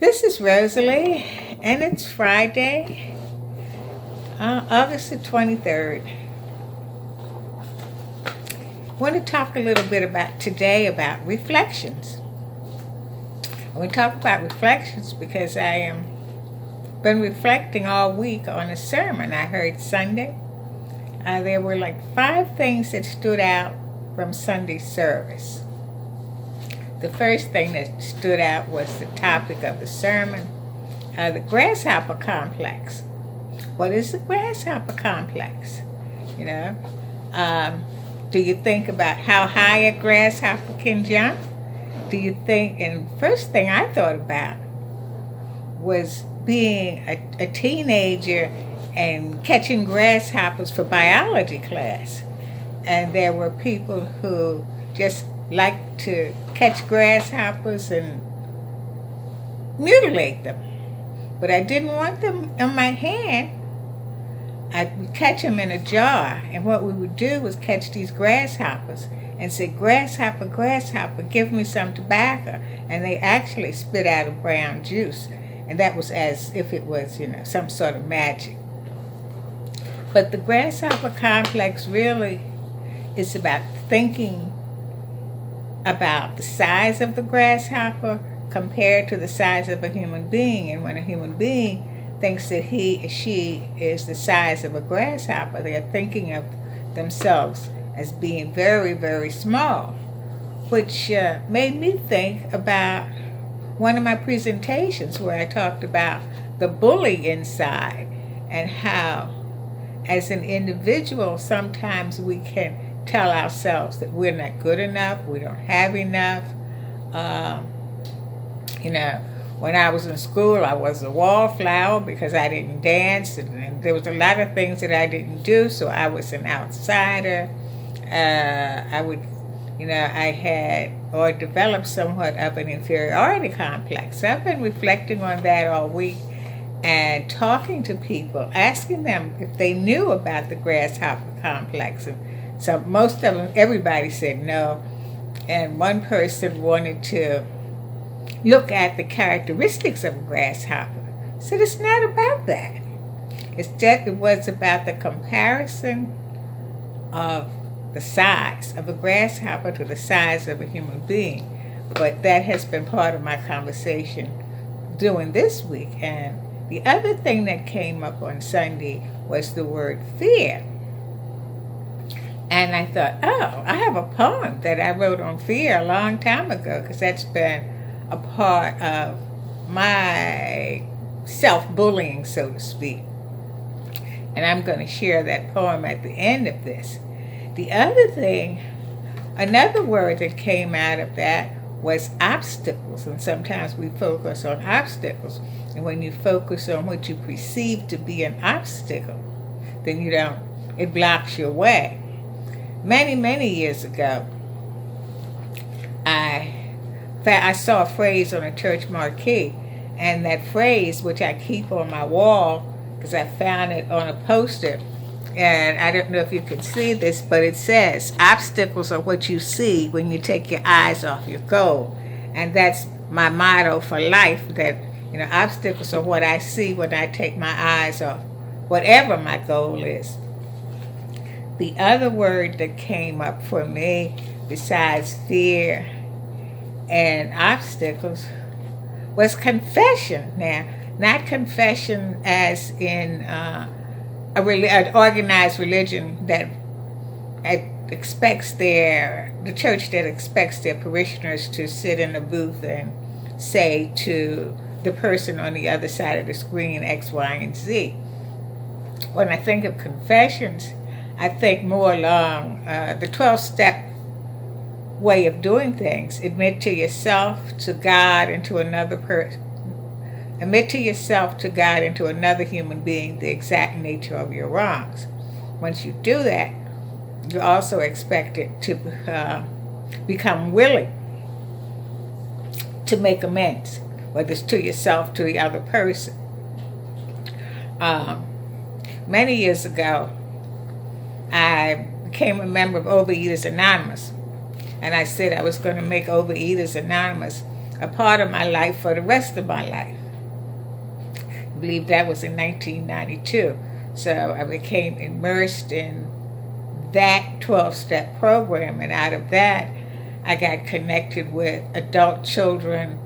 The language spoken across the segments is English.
This is Rosalie, and it's Friday, August the 23rd. I want to talk a little bit about reflections. I want to talk about reflections because I am been reflecting all week on a sermon I heard Sunday. There were like 5 things that stood out from Sunday's service. The first thing that stood out was the topic of the sermon, the grasshopper complex. What is the grasshopper complex? You know, do you think about how high a grasshopper can jump? Do you think, and first thing I thought about was being a teenager and catching grasshoppers for biology class. And there were people who just liked to catch grasshoppers and mutilate them. But I didn't want them in my hand. I would catch them in a jar, and what we would do was catch these grasshoppers and say, "Grasshopper, grasshopper, give me some tobacco." And they actually spit out a brown juice, and that was as if it was, some sort of magic. But the grasshopper complex really is about thinking about the size of the grasshopper compared to the size of a human being. And when a human being thinks that he or she is the size of a grasshopper, they are thinking of themselves as being very, very small, which made me think about one of my presentations where I talked about the bully inside and how, as an individual, sometimes we can tell ourselves that we're not good enough, we don't have enough. When I was in school, I was a wallflower because I didn't dance, and there was a lot of things that I didn't do, so I was an outsider. I had or developed somewhat of an inferiority complex. So I've been reflecting on that all week and talking to people, asking them if they knew about the grasshopper complex. And so most of them, everybody said no. And one person wanted to look at the characteristics of a grasshopper. So it's not about that. It was about the comparison of the size of a grasshopper to the size of a human being. But that has been part of my conversation during this week. And the other thing that came up on Sunday was the word fear. And I thought, I have a poem that I wrote on fear a long time ago, because that's been a part of my self-bullying, so to speak. And I'm going to share that poem at the end of this. The other thing, another word that came out of that was obstacles. And sometimes we focus on obstacles. And when you focus on what you perceive to be an obstacle, then it blocks your way. Many, many years ago, I saw a phrase on a church marquee, and that phrase, which I keep on my wall because I found it on a poster, and I don't know if you can see this, but it says, "Obstacles are what you see when you take your eyes off your goal." And that's my motto for life, that obstacles are what I see when I take my eyes off whatever my goal is. The other word that came up for me, besides fear and obstacles, was confession. Now, not confession as in an organized religion that expects the church that expects their parishioners to sit in a booth and say to the person on the other side of the screen X, Y, and Z. When I think of confessions, I think more along the 12-step way of doing things. Admit to yourself, to God, and to another person. Admit to yourself, to God, and to another human being the exact nature of your wrongs. Once you do that, you're also expected to become willing to make amends, whether it's to yourself, to the other person. Many years ago, I became a member of Overeaters Anonymous. And I said I was going to make Overeaters Anonymous a part of my life for the rest of my life. I believe that was in 1992. So I became immersed in that 12-step program, and out of that, I got connected with adult children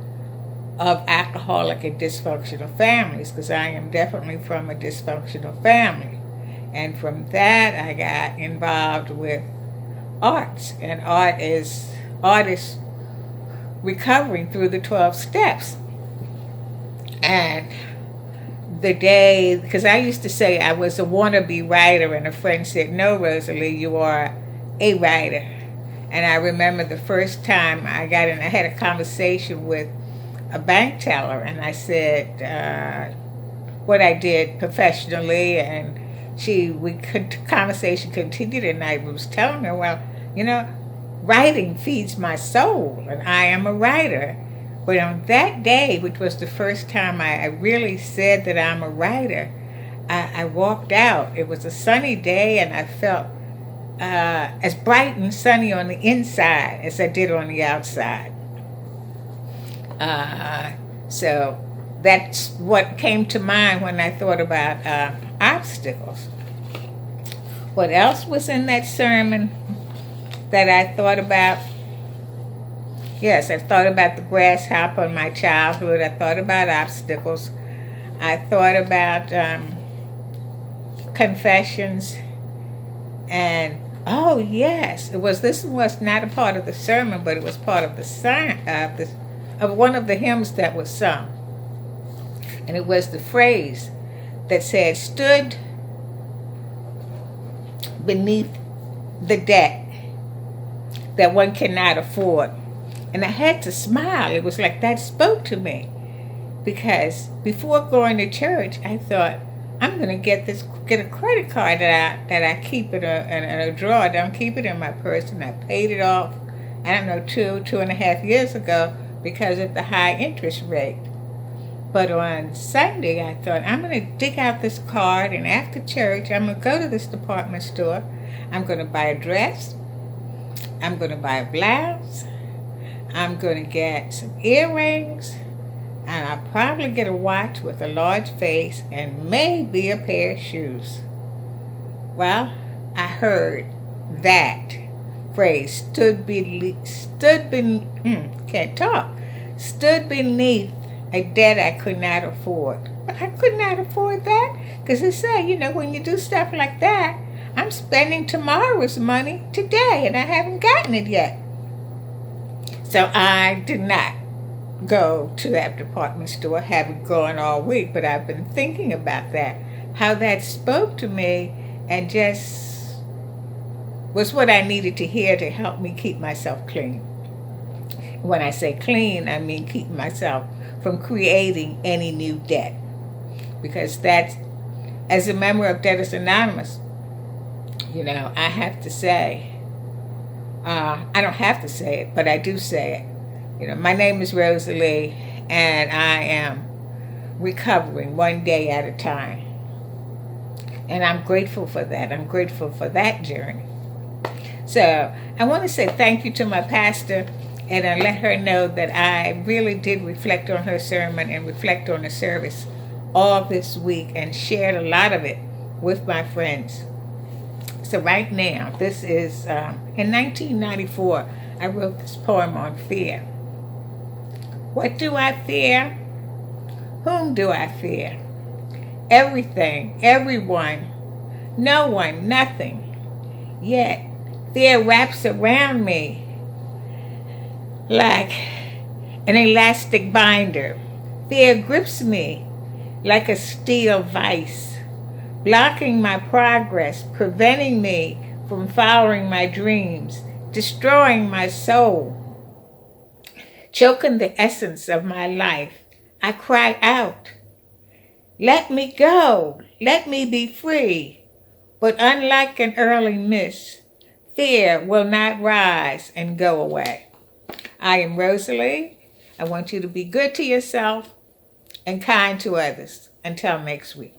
of alcoholic and dysfunctional families, because I am definitely from a dysfunctional family. And from that, I got involved with arts, and art is recovering through the 12 steps. And the day, because I used to say I was a wannabe writer, and a friend said, "No, Rosalie, you are a writer." And I remember the first time I had a conversation with a bank teller, and I said what I did professionally, and conversation continued, and I was telling her, well, writing feeds my soul, and I am a writer. But on that day, which was the first time I really said that I'm a writer, I walked out. It was a sunny day, and I felt as bright and sunny on the inside as I did on the outside. So that's what came to mind when I thought about obstacles. What else was in that sermon that I thought about? Yes, I thought about the grasshopper in my childhood. I thought about obstacles. I thought about confessions. And, oh yes, this was not a part of the sermon, but it was part of of one of the hymns that was sung. And it was the phrase that said, "Stood beneath the debt that one cannot afford." And I had to smile. It was like that spoke to me. Because before going to church, I thought, I'm going to get a credit card that I keep in a drawer. I don't keep it in my purse. And I paid it off, I don't know, 2.5 years ago because of the high interest rate. But on Sunday, I thought, I'm going to dig out this card, and after church, I'm going to go to this department store. I'm going to buy a dress. I'm going to buy a blouse. I'm going to get some earrings, and I'll probably get a watch with a large face and maybe a pair of shoes. Well, I heard that phrase, stood beneath a debt I could not afford. But I could not afford that, because it said, when you do stuff like that, I'm spending tomorrow's money today, and I haven't gotten it yet. So I did not go to that department store. I haven't gone all week, but I've been thinking about that, how that spoke to me and just was what I needed to hear to help me keep myself clean. When I say clean, I mean keep myself from creating any new debt. Because that's, as a member of Debtors Anonymous, I have to say, I don't have to say it, but I do say it. My name is Rosalie, and I am recovering one day at a time. And I'm grateful for that. I'm grateful for that journey. So I want to say thank you to my pastor, and I let her know that I really did reflect on her sermon and reflect on the service all this week and shared a lot of it with my friends. So right now, this is, in 1994, I wrote this poem on fear. What do I fear? Whom do I fear? Everything, everyone, no one, nothing. Yet, fear wraps around me like an elastic binder. Fear grips me like a steel vice, blocking my progress, preventing me from following my dreams, destroying my soul, choking the essence of my life. I cry out, let me go, let me be free. But unlike an early mist, fear will not rise and go away. I am Rosalie. I want you to be good to yourself and kind to others. Until next week.